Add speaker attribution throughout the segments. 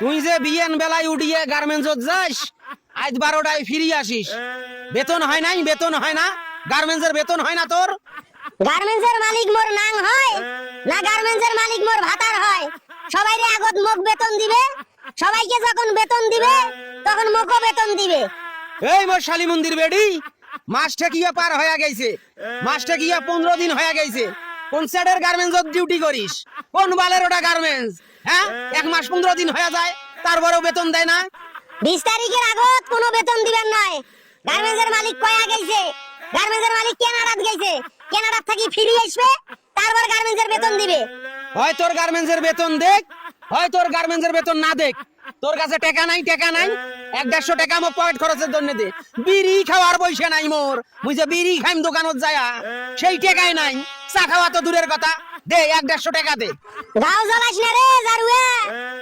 Speaker 1: তুই যে বিয়েন বেলায় উঠিয়ে গার্মেন্টসত যাস, আজ 12টায় ফিরে আসিস, বেতন হয় নাই? বেতন হয় না? গার্মেন্টসের বেতন হয় না তোর?
Speaker 2: গার্মেন্টসের মালিক মোর নাং হয় না গার্মেন্টসের মালিক মোর ভাতার হয়? সবাইরে আগত মোক বেতন দিবে, সবাইকে যখন বেতন দিবে তখন মোকও বেতন দিবে।
Speaker 1: এই মোর শালি মন্দির বেডি, মাসটা গিয়া পার হয়ে গেছে, মাসটা গিয়া 15 দিন হয়ে গেছে। কোন সেটের গার্মেন্টসত ডিউটি করিস? কোন বালের ওটা গার্মেন্টস? হ্যাঁ, 1 মাস 15 দিন হয়ে যায়, তারপরেও বেতন দেয় না?
Speaker 2: 20 তারিখের আগত কোনো বেতন দিবেন নয়। গার্মেন্টসের মালিক কয়া গেছে, গার্মেন্টসের মালিক কানাডাত গেছে, কানাডাত থাকি ফিরে আসবে, তারপর গার্মেন্টসের বেতন দিবে।
Speaker 1: হয় তোর গার্মেন্টসের বেতন দেখ, হয় তোর গার্মেন্টসের বেতন না দেখ। তোর কাছে টাকা নাই, টাকা নাই, 100-150 টাকা আমার পকেট খরচের জন্য দে। বিড়ি খাওয়ার পয়সা নাই মোর, মুই যে বিড়ি খাইম দোকানত যায়া, সেই টাকাই নাই। চা খাওয়া তো দূরের কথা, দে 100-150 টাকা দে।
Speaker 2: গাও জ্বলাস না রে জারুয়া,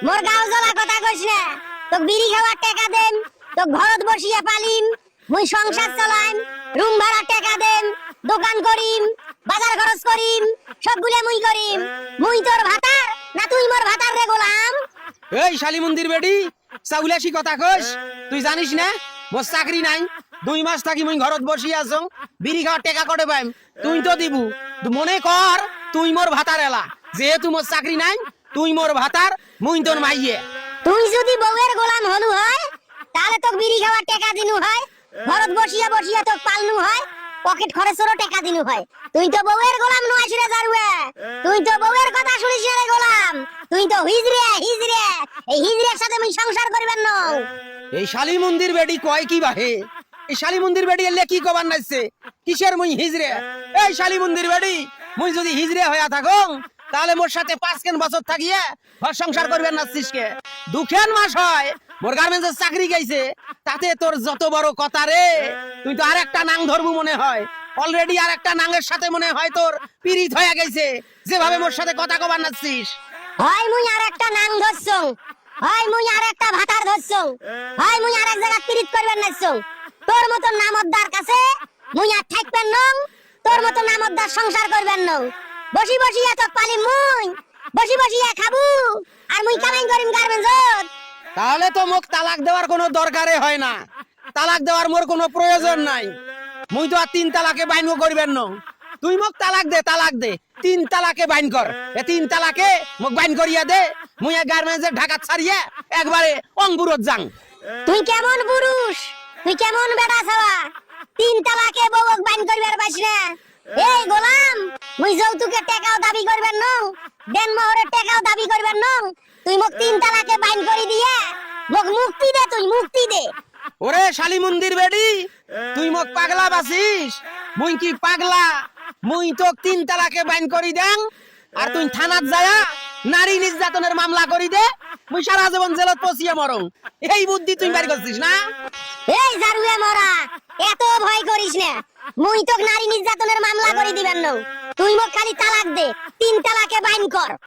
Speaker 2: মোর গাও জ্বলা কথা কইস না। তো বিড়ি খাওয়ার টাকা দেন, তো ঘরত বসিয়া পালিম, মুই সংসার চালাইম, রুম ভাড়া টাকা দেন, দোকান করিম, বাজার খরচ করিম, সবগুলা মুই করিম। মুই তোর ভাতার না তুই মোর ভাতার রে গোলাম?
Speaker 1: এই শালি মন্দির বেডি, চাউলাসি কথা কইস? তুই জানিস না মোর চাকরি নাই? 2 মাস থাকি মুই ঘরত বসি আছো, বিড়ি খাওয়ার টাকা কটে পাইম? তুই তো দিবু। মনে কর তুই মোর ভাতার এলা, যেহেতু মোর চাকরি নাই, তুই মোর ভাতার, মুই তোর মাইয়ে।
Speaker 2: তুই যদি বউয়ের গোলাম হলু হয়, তাহলে তোক বিড়ি খাওয়ার টাকা দিনু হয়, ঘরত বসিয়া বসিয়া তোক পালনু হয়, পকেট খরচেরও টাকা দিনু হয়। তুই তো বউয়ের গোলাম নয় রে জারুয়া, তুই তো বউয়ের কথা শুনিস রে গোলাম, তুই তো হিজরে হিজরে, এই হিজরের সাথে মুই সংসার করিবেন না।
Speaker 1: এই শালি মন্দির বেডি কয় কি বাহে? এই শালি মন্দির বেডি এলে কি কবার নাইছে? কিসের মুই হিজরে? এই শালি মন্দির বেডি, মুই যদি হিজরে হইয়া থাকো, তাহলে মোর সাথে 5 বছর থাকিয়ে ঘর সংসার করবেন নাছিস কে? 2 মাস হয় মোর গার্মেন্টসের চাকরি গেছে, তাতে তোর যত বড় কথা রে। তুই তো আরেকটা নাং ধরবু মনে হয়, অলরেডি আরেকটা নাঙের সাথে মনে হয় তোর পিরিত হয়ে গেছে, যেভাবে মোর সাথে কথা কবার নাছিস।
Speaker 2: হয় মুই আর একটা নাম ধরছং, হয় মুই আর একটা ভাতার ধরছং, হয় মুই আর এক জায়গা পিরিত করবেন নাছং। তোর মত নামদার কাছে মুই আর থাকবেন নং, তোর মত নামদার সংসার করবেন নং। বসি বসি এত পালি মুই, বসি বসি খাবু আর মুই কামাই করিম গার্মেন্টসত।
Speaker 1: তাহলে তো মোক তালাক দেওয়ার কোনো দরকারে হয় না, তালাক দেওয়ার মোর কোনো প্রয়োজন নাই। মুই তো আর 3 তালাকে বাইন করবেন না। তুই মোক তালাক দে, তালাক দে, 3 তালাকে বাইন কর। 3 তালাকে মোক বাইন করিয়া দে, মুই গার্মেন্টসের ঢাকা ছাড়িয়ে একবারে অঙ্গুরত যাং।
Speaker 2: তুই কেমন পুরুষ, তুই কেমন বেটা ছাওয়া, 3 তালাকে বউক বাইন করিবার পাইছ না? এই গোলাম, মুই যৌতুকের টাকাও দাবি করবেন নং, দেন মোহরের টাকাও দাবি করবেন নং। তুই মোক 3 তালাকে বাইন করি দিয়ে মোক মুক্তি দে, তুই মুক্তি দে।
Speaker 1: ওরে শালি মন্দির বেডি, তুই মোক পাগলা বাসিস? মুই কি পাগলা? মুই তো 3 তালাকে বাইন করি দেন, আর তুই থানাত যায়া নারী নির্যাতনের মামলা করি দে, মুই সারা জীবন জেলত পচিয়ে মরং। এই বুদ্ধি তুই বাড়ি করছিস না?
Speaker 2: এই জারুয়া মরা, এত ভয় করিস না, মুই তোক নারী নির্যাতনের মামলা করি দিবেন নং। তুই মোক খালি তালাক দে, 3 তালাকে বাইন কর।